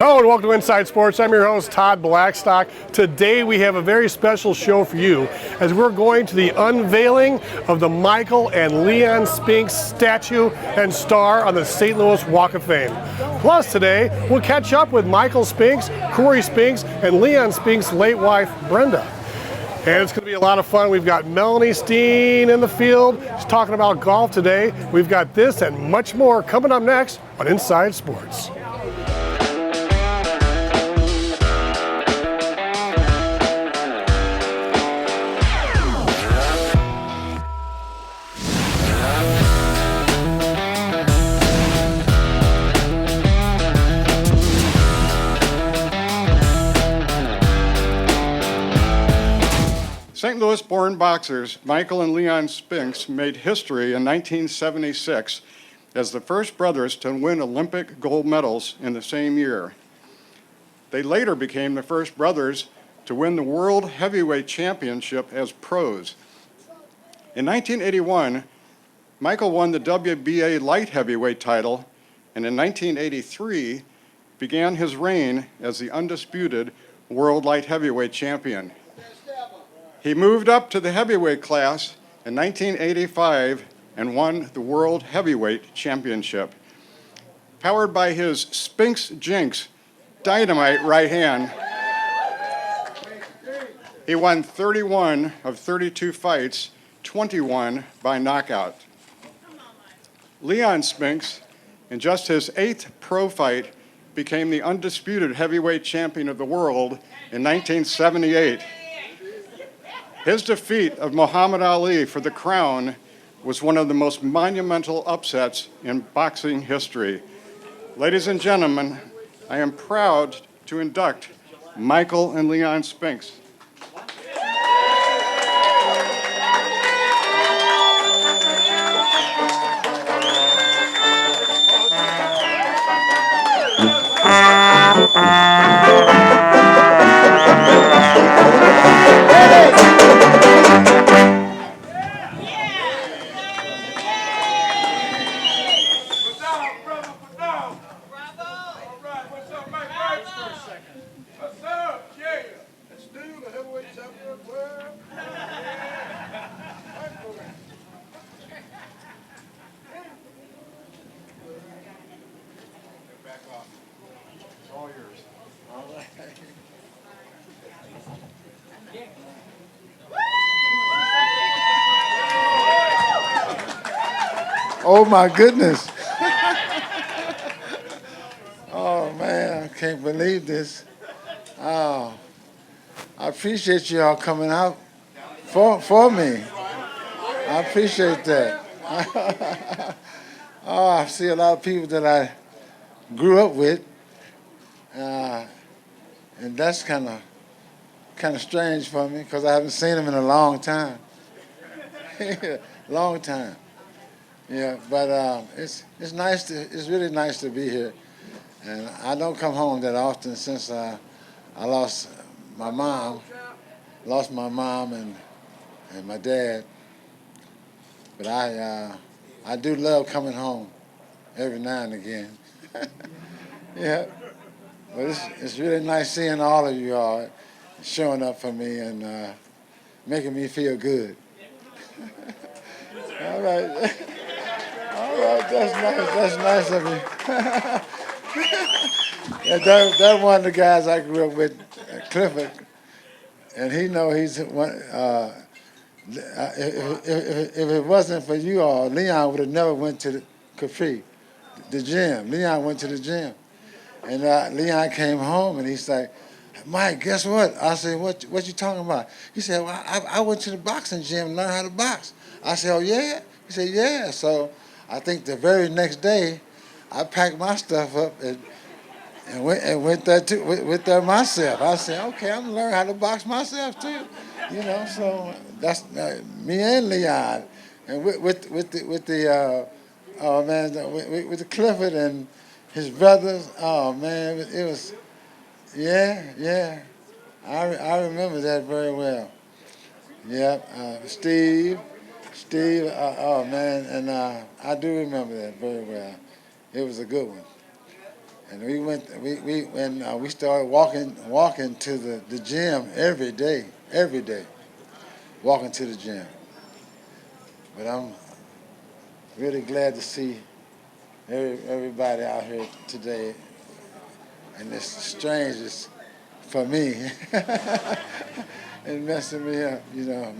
Hello and welcome to Inside Sports. I'm your host, Todd Blackstock. Today we have a very special show for you as we're going to the unveiling of the Michael and Leon Spinks statue and star on the St. Louis Walk of Fame. Plus today we'll catch up with Michael Spinks, Corey Spinks, and Leon Spinks' late wife, Brenda. And it's going to be a lot of fun. We've got Melanie Steen in the field. She's talking about golf today. We've got this and much more coming up next on Inside Sports. St. Louis-born boxers Michael and Leon Spinks made history in 1976 as the first brothers to win Olympic gold medals in the same year. They later became the first brothers to win the World Heavyweight Championship as pros. In 1981, Michael won the WBA light heavyweight title, and in 1983 began his reign as the undisputed world light heavyweight champion. He moved up to the heavyweight class in 1985 and won the World Heavyweight Championship. Powered by his Spinks Jinx dynamite right hand, he won 31 of 32 fights, 21 by knockout. Leon Spinks, in just his 8th pro fight, became the undisputed heavyweight champion of the world in 1978. His defeat of Muhammad Ali for the crown was one of the most monumental upsets in boxing history. Ladies and gentlemen, I am proud to induct Michael and Leon Spinks. Oh my goodness. Oh man, I can't believe this. Oh, I appreciate you all coming out for me. I appreciate that. Oh, I see a lot of people that I grew up with, and that's kind of strange for me because I haven't seen them in a long time. Long time. Yeah, but it's really nice to be here, and I don't come home that often since I lost my mom and my dad. But I do love coming home every now and again. Yeah, but it's really nice seeing all of you all showing up for me and making me feel good. All right. All right, that's nice of you. Yeah, that one of the guys I grew up with, Clifford, and he know he's one. If it wasn't for you all, Leon would have never went to the Capri, the gym. Leon went to the gym, and Leon came home and he's like, "Mike, guess what?" I said, "What you talking about?" He said, "Well, I went to the boxing gym and learned how to box." I said, "Oh yeah?" He said, "Yeah." So I think the very next day, I packed my stuff up and went there myself. I said, "Okay, I'm gonna learn how to box myself too," you know. So that's me and Leon, and with the Clifford and his brothers. Oh man, it was yeah. I remember that very well. Yeah, Steve, oh man, and I do remember that very well. It was a good one. And we started walking to the gym every day, walking to the gym. But I'm really glad to see everybody out here today, and it's strange for me. And messing me up, you know,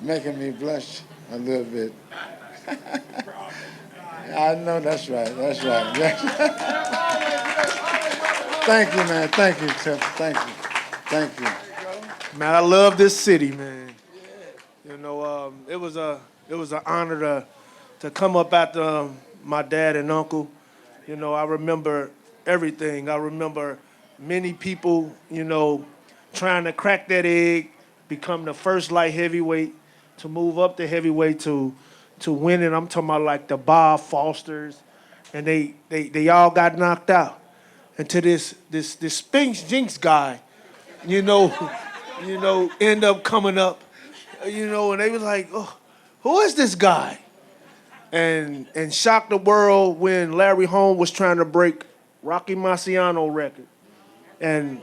making me blush a little bit. I know that's right. Thank you, man. Thank you, Tiff. Thank you. Man, I love this city, man. You know, it was an honor to come up after my dad and uncle. You know, I remember everything. I remember many people, you know, trying to crack that egg, become the first light heavyweight, to move up to heavyweight, to win it. I'm talking about like the Bob Fosters, and they all got knocked out. And to this Spinks Jinx guy, you know, end up coming up, you know, and they was like, oh, who is this guy? And shocked the world when Larry Holmes was trying to break Rocky Marciano record. And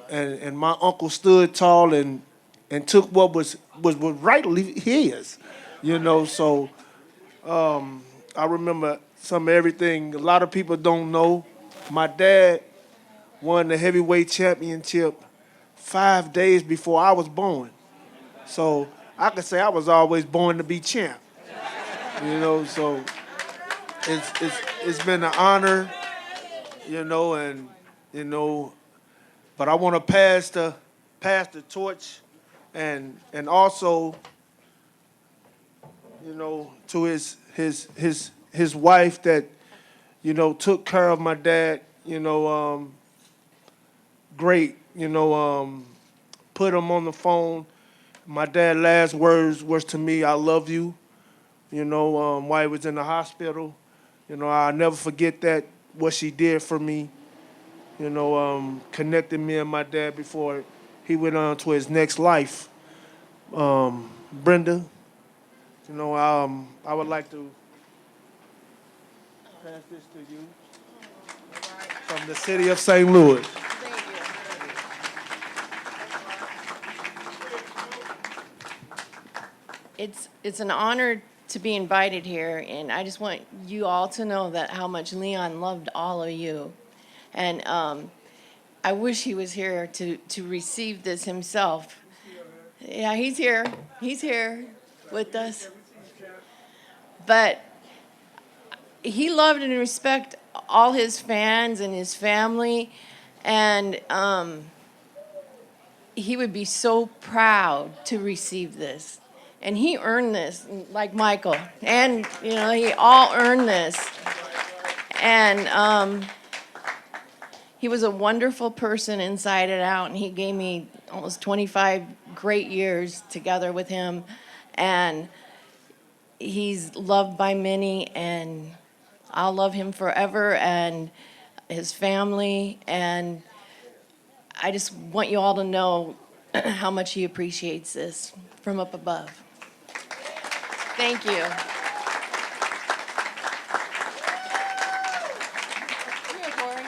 my uncle stood tall and took what was rightly his, you know. So I remember some of everything. A lot of people don't know. My dad won the heavyweight championship 5 days before I was born. So I could say I was always born to be champ. You know, so it's been an honor, you know, and you know, but I want to pass the torch, and also, you know, to his wife that, you know, took care of my dad, you know, great, you know, put him on the phone. My dad's last words was to me, "I love you," you know, while he was in the hospital. You know, I'll never forget that, what she did for me, you know, connecting me and my dad before he went on to his next life. Brenda, you know, I would like to pass this to you from the city of St. Louis. It's an honor to be invited here, and I just want you all to know that how much Leon loved all of you. And I wish he was here to receive this himself. Yeah, he's here. He's here with us. But he loved and respected all his fans and his family, and he would be so proud to receive this. And he earned this, like Michael. And, you know, he all earned this. And he was a wonderful person inside and out. And he gave me almost 25 great years together with him. And he's loved by many. And I'll love him forever, and his family. And I just want you all to know how much he appreciates this from up above. Thank you. Here, Corey.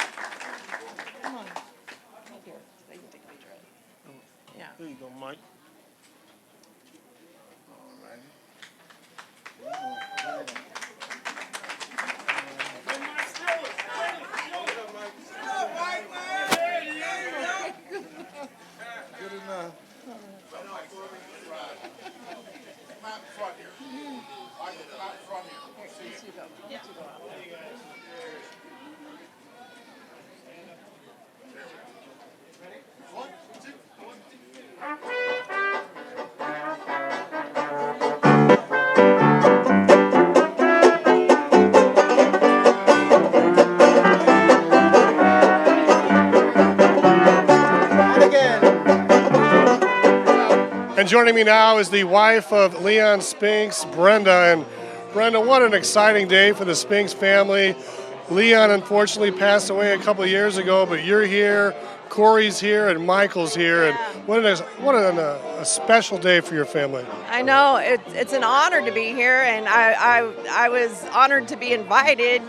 Come on. Right here. So they can take a picture of it. Yeah. There you go, Mike. Good enough. And joining me now is the wife of Leon Spinks, Brenda. And Brenda, what an exciting day for the Spinks family. Leon unfortunately passed away a couple of years ago, but you're here, Corey's here, and Michael's here. And what a special day for your family. I know, it's an honor to be here, and I was honored to be invited.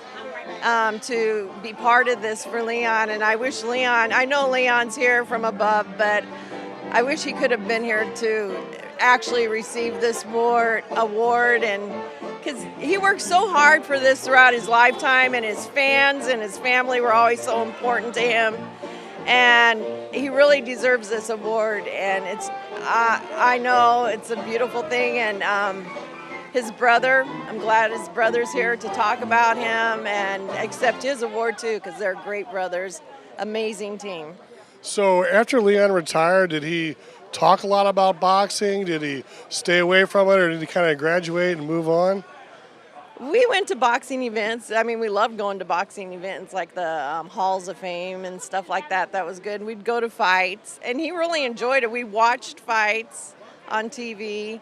to be part of this for Leon, and I wish Leon, I know Leon's here from above, but I wish he could have been here to actually receive this award, and because he worked so hard for this throughout his lifetime, and his fans and his family were always so important to him, and he really deserves this award. And it's I know it's a beautiful thing, and his brother, I'm glad his brother's here to talk about him and accept his award too, because they're great brothers, amazing team. So after Leon retired, did he talk a lot about boxing? Did he stay away from it, or did he kind of graduate and move on? We went to boxing events. I mean, we loved going to boxing events like the Halls of Fame and stuff like that. That was good. We'd go to fights, and he really enjoyed it. We watched fights on TV,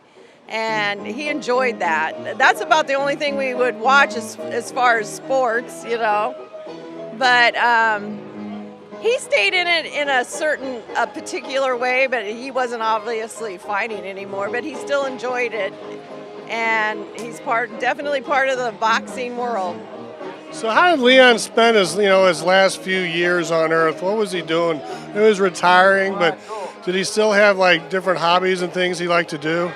and he enjoyed that. That's about the only thing we would watch as far as sports, you know. But he stayed in it in a particular way, but he wasn't obviously fighting anymore, but he still enjoyed it. And he's definitely part of the boxing world. So how did Leon spend his last few years on Earth? What was he doing? He was retiring, but did he still have like different hobbies and things he liked to do?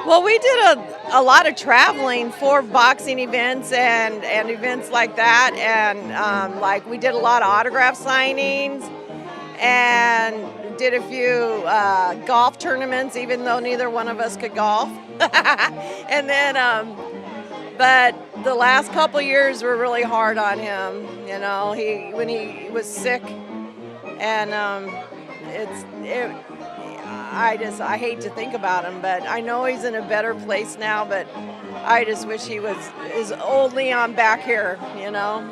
Well, we did a lot of traveling for boxing events and events like that, and like we did a lot of autograph signings and did a few golf tournaments, even though neither one of us could golf. And then, but the last couple years were really hard on him. You know, when he was sick, and I hate to think about him, but I know he's in a better place now. But I just wish he was his old Leon back here. You know.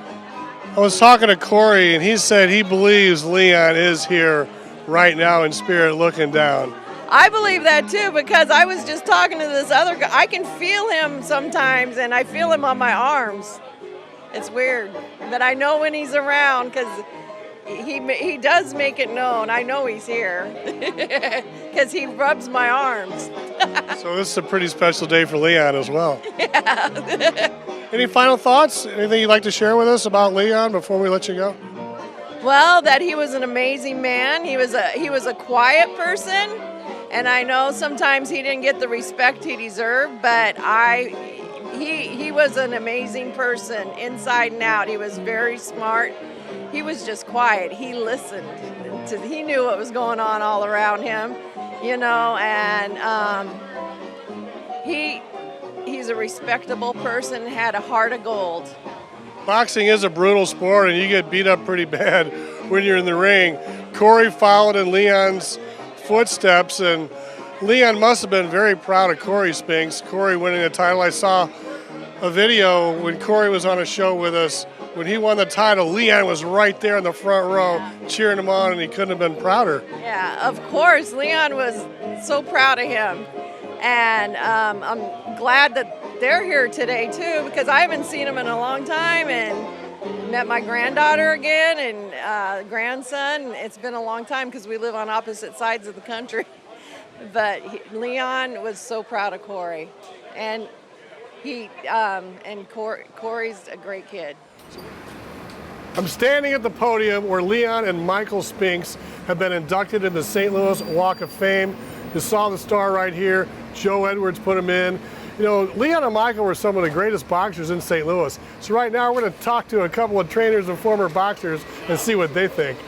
I was talking to Corey, and he said he believes Leon is here right now in spirit looking down. I believe that too, because I was just talking to this other guy. I can feel him sometimes, and I feel him on my arms. It's weird, but I know when he's around because he does make it known. I know he's here because he rubs my arms. So this is a pretty special day for Leon as well. Yeah. Any final thoughts? Anything you'd like to share with us about Leon before we let you go? Well, that he was an amazing man. He was a quiet person, and I know sometimes he didn't get the respect he deserved, but he was an amazing person inside and out. He was very smart. He was just quiet. He listened. He knew what was going on all around him, you know, and he's a respectable person, had a heart of gold. Boxing is a brutal sport, and you get beat up pretty bad when you're in the ring. Corey followed in Leon's footsteps, and Leon must have been very proud of Corey Spinks. Corey winning the title. I saw a video when Corey was on a show with us. When he won the title, Leon was right there in the front row cheering him on, and he couldn't have been prouder. Yeah, of course. Leon was so proud of him. And I'm glad that they're here today, too, because I haven't seen them in a long time, and met my granddaughter again and grandson. It's been a long time because we live on opposite sides of the country. But Leon was so proud of Corey. And Corey's a great kid. I'm standing at the podium where Leon and Michael Spinks have been inducted in the St. Louis Walk of Fame. You saw the star right here. Joe Edwards put him in. You know, Leon and Michael were some of the greatest boxers in St. Louis. So right now we're going to talk to a couple of trainers and former boxers and see what they think.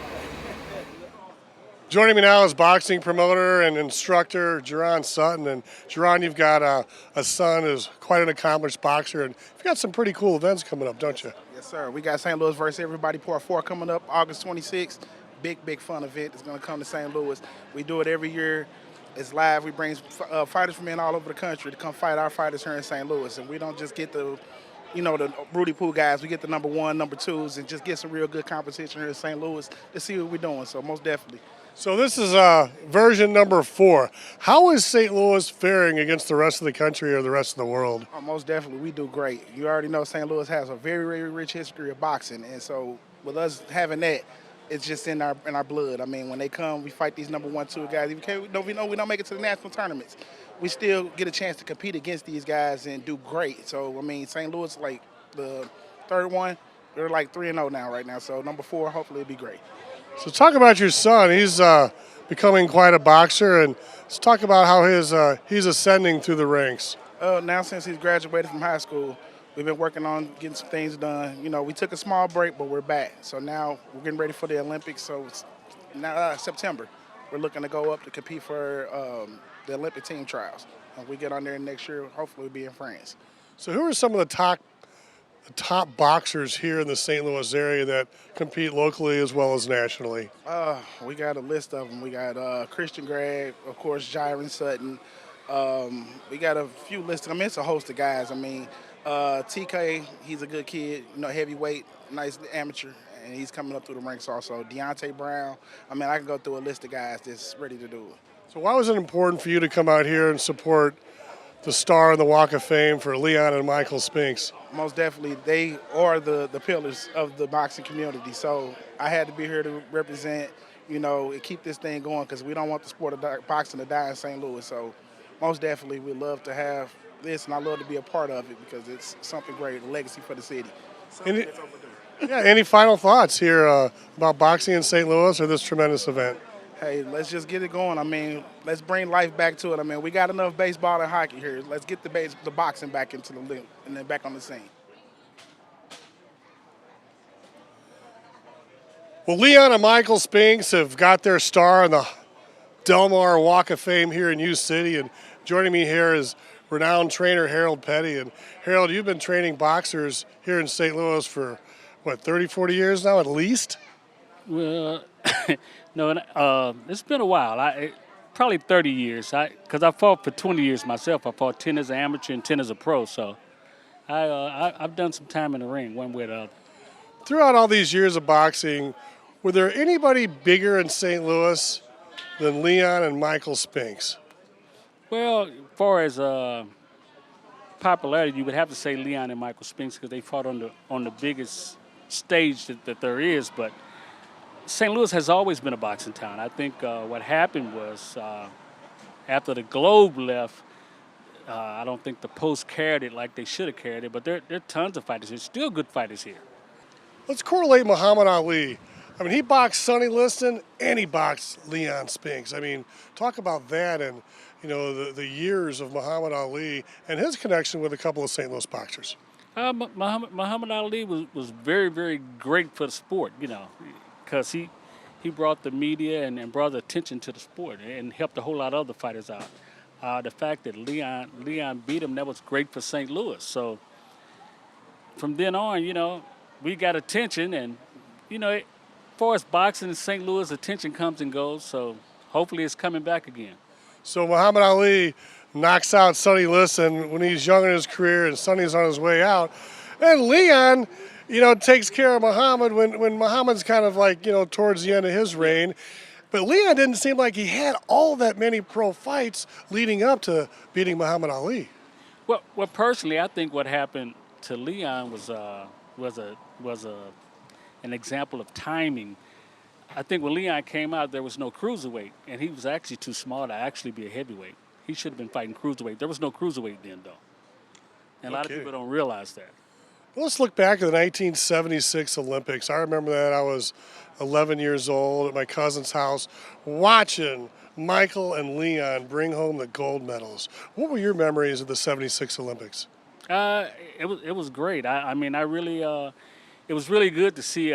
Joining me now is boxing promoter and instructor Jeron Sutton. And Jeron, you've got a son who's quite an accomplished boxer, and you've got some pretty cool events coming up, don't you? Yes, sir. We got St. Louis versus Everybody Part 4 coming up August 26th. Big fun event. It's going to come to St. Louis. We do it every year. It's live. We bring fighters from all over the country to come fight our fighters here in St. Louis. And we don't just get the Rudy Poo guys. We get the number 1, number 2s, and just get some real good competition here in St. Louis to see what we're doing. So most definitely. So this is version number 4. How is St. Louis faring against the rest of the country or the rest of the world? Oh, most definitely, we do great. You already know St. Louis has a very, very rich history of boxing, and so with us having that, it's just in our blood. I mean, when they come, we fight these number 1, 2 guys. Even we know we don't make it to the national tournaments, we still get a chance to compete against these guys and do great. So I mean, St. Louis, like the third one, We're like 3-0 now right now. So number 4, hopefully it'll be great. So talk about your son. He's becoming quite a boxer, and let's talk about how he's ascending through the ranks. Now since he's graduated from high school, we've been working on getting some things done. You know, we took a small break, but we're back. So now we're getting ready for the Olympics. So it's now September, we're looking to go up to compete for the Olympic team trials. And we get on there next year, hopefully we'll be in France. So who are some of the top boxers here in the St. Louis area that compete locally as well as nationally? We got a list of them. We got Christian Gregg, of course, Jeron Sutton. We got a few lists. I mean, it's a host of guys. I mean, TK, he's a good kid, you know, heavyweight, nice amateur, and he's coming up through the ranks also. Deontay Brown. I mean, I can go through a list of guys that's ready to do it. So why was it important for you to come out here and support the star in the Walk of Fame for Leon and Michael Spinks? Most definitely, they are the pillars of the boxing community. So I had to be here to represent, you know, and keep this thing going because we don't want the sport of boxing to die in St. Louis. So most definitely, we love to have this, and I love to be a part of it because it's something great, a legacy for the city. Any final thoughts here about boxing in St. Louis or this tremendous event? Hey, let's just get it going. I mean, let's bring life back to it. I mean, we got enough baseball and hockey here. Let's get the boxing back into the league and then back on the scene. Well, Leon and Michael Spinks have got their star on the Del Mar Walk of Fame here in U City, and joining me here is renowned trainer Harold Petty. And Harold, you've been training boxers here in St. Louis for, what, 30, 40 years now at least? Well, no, it's been a while. Probably 30 years. Because I fought for 20 years myself. I fought 10 as an amateur and 10 as a pro. So I've done some time in the ring, one way or the other. Throughout all these years of boxing, were there anybody bigger in St. Louis than Leon and Michael Spinks? Well, as far as popularity, you would have to say Leon and Michael Spinks because they fought on the biggest stage that there is. But St. Louis has always been a boxing town. I think what happened was after the Globe left, I don't think the Post carried it like they should have carried it, but there are tons of fighters. There's still good fighters here. Let's correlate Muhammad Ali. I mean, he boxed Sonny Liston and he boxed Leon Spinks. I mean, talk about that and, you know, the years of Muhammad Ali and his connection with a couple of St. Louis boxers. Muhammad Ali was very, very great for the sport, you know, because he brought the media and brought the attention to the sport and helped a whole lot of other fighters out. The fact that Leon beat him, that was great for St. Louis. So from then on, you know, we got attention and, you know, as far as boxing in St. Louis, attention comes and goes. So hopefully it's coming back again. So Muhammad Ali knocks out Sonny Liston when he's young in his career and Sonny's on his way out. And Leon, you know, takes care of Muhammad when Muhammad's kind of like, you know, towards the end of his reign. But Leon didn't seem like he had all that many pro fights leading up to beating Muhammad Ali. Well, personally, I think what happened to Leon was an example of timing. I think when Leon came out, there was no cruiserweight, and he was actually too small to actually be a heavyweight. He should have been fighting cruiserweight. There was no cruiserweight then, though. And a lot of people don't realize that. Well, let's look back at the 1976 Olympics. I remember that I was 11 years old at my cousin's house watching Michael and Leon bring home the gold medals. What were your memories of the 76 Olympics? It was great. I mean, it was really good to see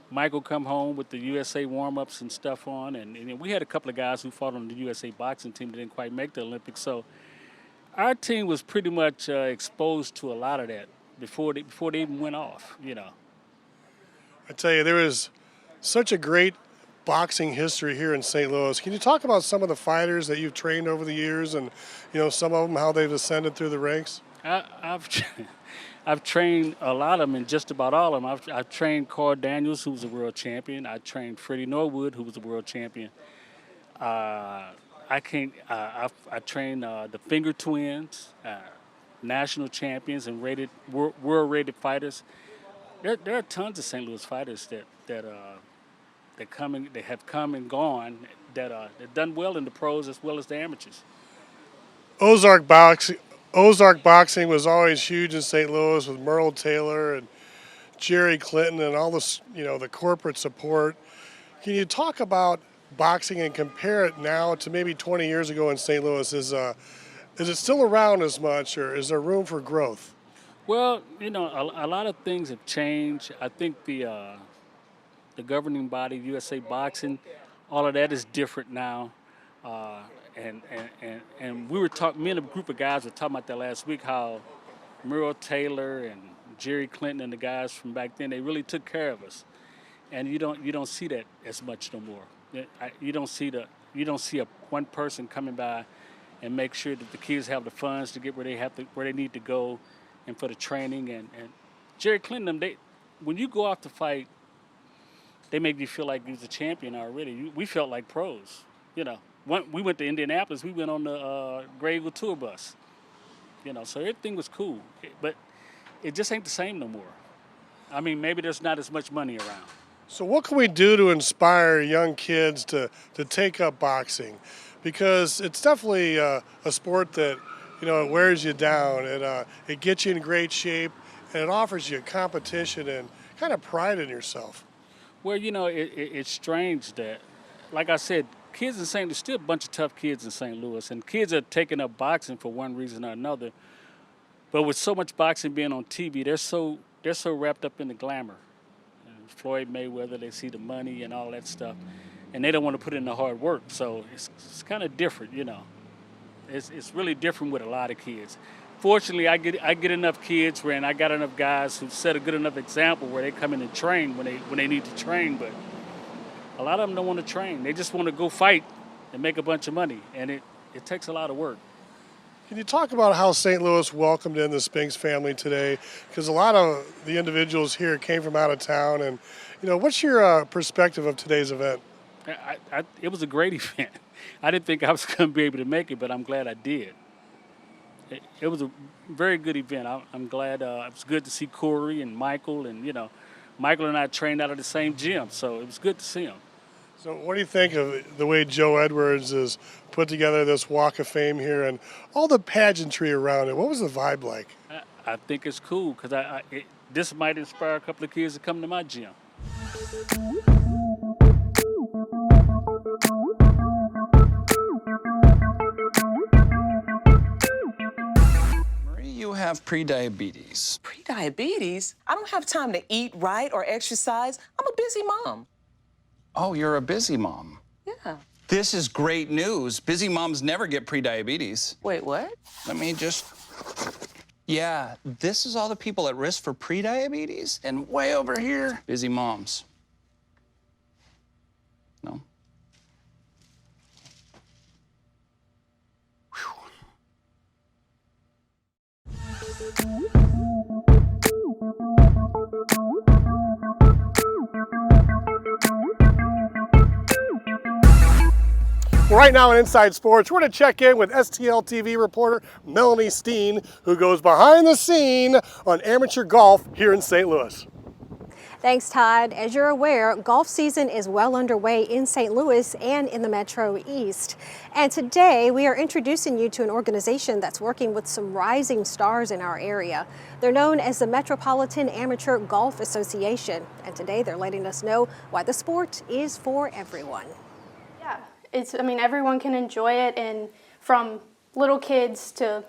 Michael come home with the USA warm-ups and stuff on. And we had a couple of guys who fought on the USA boxing team that didn't quite make the Olympics. So our team was pretty much exposed to a lot of that before they even went off, you know. I tell you, there is such a great boxing history here in St. Louis. Can you talk about some of the fighters that you've trained over the years and, you know, some of them, how they've ascended through the ranks? I've trained a lot of them and just about all of them. I've trained Carl Daniels, who was a world champion. I trained Freddie Norwood, who was a world champion. I trained the Finger Twins, national champions and world-rated fighters. There are tons of St. Louis fighters that have come and gone that done well in the pros as well as the amateurs. Ozark boxing was always huge in St. Louis with Merle Taylor and Jerry Clinton and all this, the corporate support. Can you talk about boxing and compare it now to maybe 20 years ago in St. Louis? Is it still around as much, or is there room for growth? Well, a lot of things have changed. I think the governing body, USA Boxing, all of that is different now. And we were talking. Me and a group of guys were talking about that last week. How Merle Taylor and Jerry Clinton and the guys from back then, they really took care of us. And you don't see that as much no more. You don't see one person coming by and make sure that the kids have the funds to get where they need to go, and for the training. And Jerry Clinton, when you go out to fight, they make you feel like you're the champion already. We felt like pros. We went to Indianapolis. We went on the Grey Eagle tour bus. So everything was cool, but it just ain't the same no more. I mean, maybe there's not as much money around. So what can we do to inspire young kids to take up boxing? Because it's definitely a sport that, it wears you down. It gets you in great shape, and it offers you competition and kind of pride in yourself. Well, it's strange that, like I said, kids in St. Louis, still a bunch of tough kids in St. Louis, and kids are taking up boxing for one reason or another. But with so much boxing being on TV, they're so wrapped up in the glamour. Floyd Mayweather, they see the money and all that stuff, and they don't want to put in the hard work. So it's kind of different, It's really different with a lot of kids. Fortunately, I get enough kids and I got enough guys who set a good enough example where they come in and train when they need to train. But a lot of them don't want to train. They just want to go fight and make a bunch of money, and it takes a lot of work. Can you talk about how St. Louis welcomed in the Spinks family today? Because a lot of the individuals here came from out of town, and what's your perspective of today's event? It was a great event. I didn't think I was going to be able to make it, but I'm glad I did. It was a very good event. I'm glad. It was good to see Corey and Michael, and Michael and I trained out of the same gym, so it was good to see him. So what do you think of the way Joe Edwards has put together this Walk of Fame here and all the pageantry around it? What was the vibe like? I think it's cool because this might inspire a couple of kids to come to my gym. Marie, you have prediabetes. Prediabetes? I don't have time to eat right or exercise. I'm a busy mom. Oh, you're a busy mom. Yeah. This is great news. Busy moms never get prediabetes. Wait, what? Let me just... Yeah, this is all the people at risk for prediabetes, and way over here, busy moms. No? Well, right now in Inside Sports, we're going to check in with STL TV reporter Melanie Steen, who goes behind the scene on amateur golf here in St. Louis. Thanks, Todd. As you're aware, golf season is well underway in St. Louis and in the Metro East. And today we are introducing you to an organization that's working with some rising stars in our area. They're known as the Metropolitan Amateur Golf Association. And today they're letting us know why the sport is for everyone. Yeah, everyone can enjoy it, and from little kids to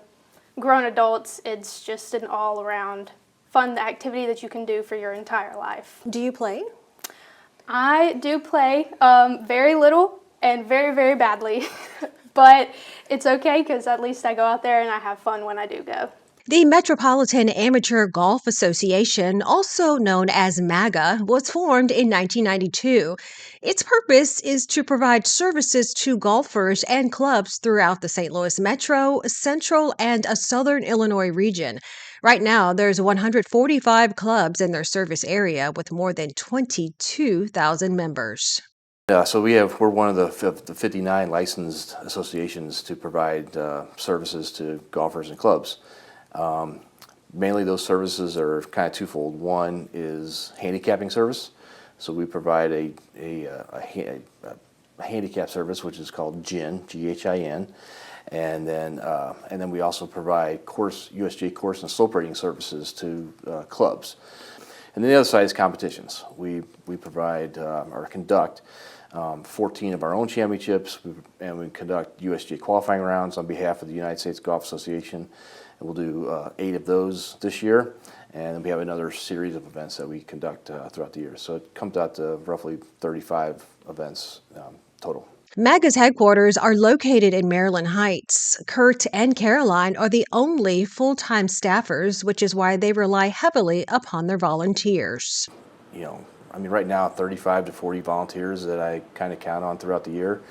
grown adults, it's just an all-around fun activity that you can do for your entire life. Do you play? I do play very little and very, very badly, but it's okay because at least I go out there and I have fun when I do go. The Metropolitan Amateur Golf Association, also known as MAGA, was formed in 1992. Its purpose is to provide services to golfers and clubs throughout the St. Louis Metro, Central, and a Southern Illinois region. Right now, there's 145 clubs in their service area with more than 22,000 members. So we're one of the 59 licensed associations to provide services to golfers and clubs. Mainly those services are kind of twofold. One is handicapping service. So we provide a handicap service, which is called GHIN, G-H-I-N. And then we also provide USGA course and slope rating services to clubs. And then the other side is competitions. We provide or conduct 14 of our own championships, and we conduct USGA qualifying rounds on behalf of the United States Golf Association. And we'll do 8 of those this year, and then we have another series of events that we conduct throughout the year. So it comes out to roughly 35 events total. MAGA's headquarters are located in Maryland Heights. Kurt and Caroline are the only full-time staffers, which is why they rely heavily upon their volunteers. You know, I mean, right now, 35 to 40 volunteers that I kind of count on throughout the year.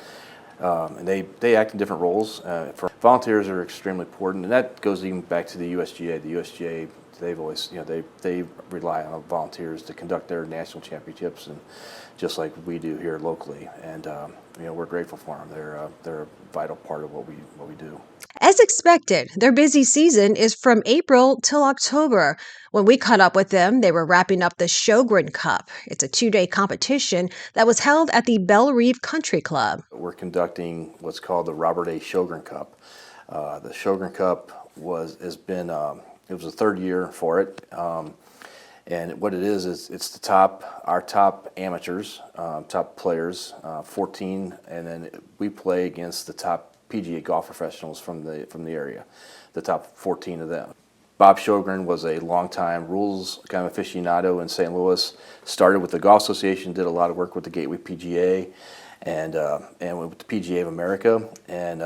And they act in different roles. Volunteers are extremely important, and that goes even back to the USGA. The USGA, they've always, you know, they rely on volunteers to conduct their national championships, and just like we do here locally. And you know, we're grateful for them. They're a vital part of what we do. As expected, their busy season is from April till October. When we caught up with them, they were wrapping up the Sjogren Cup. It's a 2-day competition that was held at the Belle Reve Country Club. We're conducting what's called the Robert A. Sjogren Cup. The Sjogren Cup it was the 3rd year for it. And what it is it's our top amateurs, top players, 14, and then we play against the top PGA golf professionals from the area, the top 14 of them. Bob Sjogren was a longtime rules kind of aficionado in St. Louis. Started with the Golf Association, did a lot of work with the Gateway PGA, and with the PGA of America. And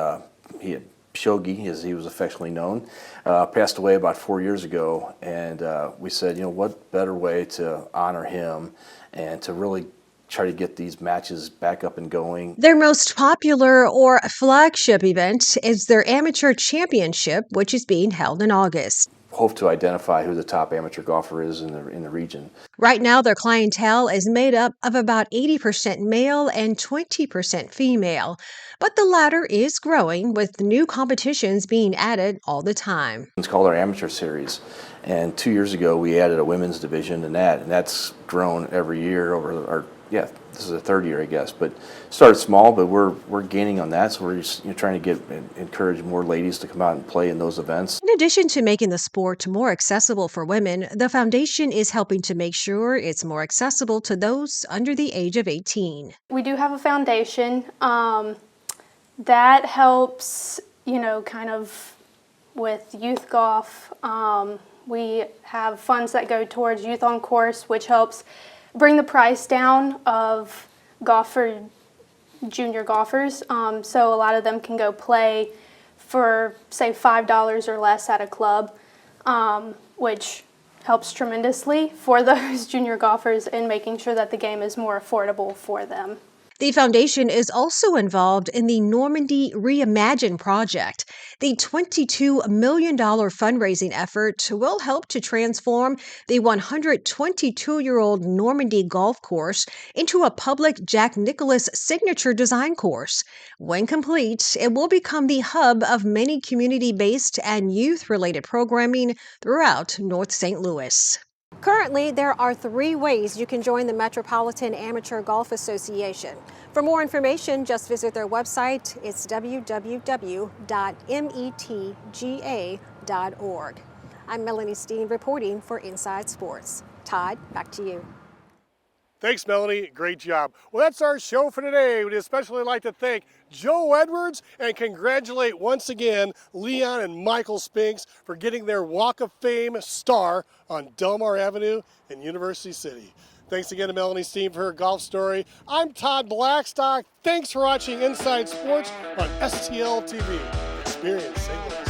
Shogi, as he was affectionately known, passed away about 4 years ago, and we said, you know, what better way to honor him and to really try to get these matches back up and going. Their most popular or flagship event is their Amateur Championship, which is being held in August. Hope to identify who the top amateur golfer is in the region. Right now, their clientele is made up of about 80% male and 20% female, but the latter is growing with new competitions being added all the time. It's called our Amateur Series, and 2 years ago we added a women's division in that, and that's grown every year over this is the 3rd year, I guess, but started small, but we're gaining on that, so we're just trying to encourage more ladies to come out and play in those events. In addition to making the sport more accessible for women, the foundation is helping to make sure it's more accessible to those under the age of 18. We do have a foundation that helps, you know, kind of with youth golf. We have funds that go towards Youth on Course, which helps bring the price down of golf for junior golfers. So a lot of them can go play for, say, $5 or less at a club, which helps tremendously for those junior golfers in making sure that the game is more affordable for them. The foundation is also involved in the Normandy Reimagine project. The $22 million fundraising effort will help to transform the 122-year-old Normandy golf course into a public Jack Nicklaus signature design course. When complete, it will become the hub of many community-based and youth-related programming throughout North St. Louis. Currently, there are 3 ways you can join the Metropolitan Amateur Golf Association. For more information, just visit their website. It's www.metga.org. I'm Melanie Steen reporting for Inside Sports. Todd, back to you. Thanks, Melanie. Great job. Well, that's our show for today. We'd especially like to thank Joe Edwards and congratulate once again Leon and Michael Spinks for getting their Walk of Fame star on Delmar Avenue in University City. Thanks again to Melanie Steen for her golf story. I'm Todd Blackstock. Thanks for watching Inside Sports on STL TV. Experience St. Louis.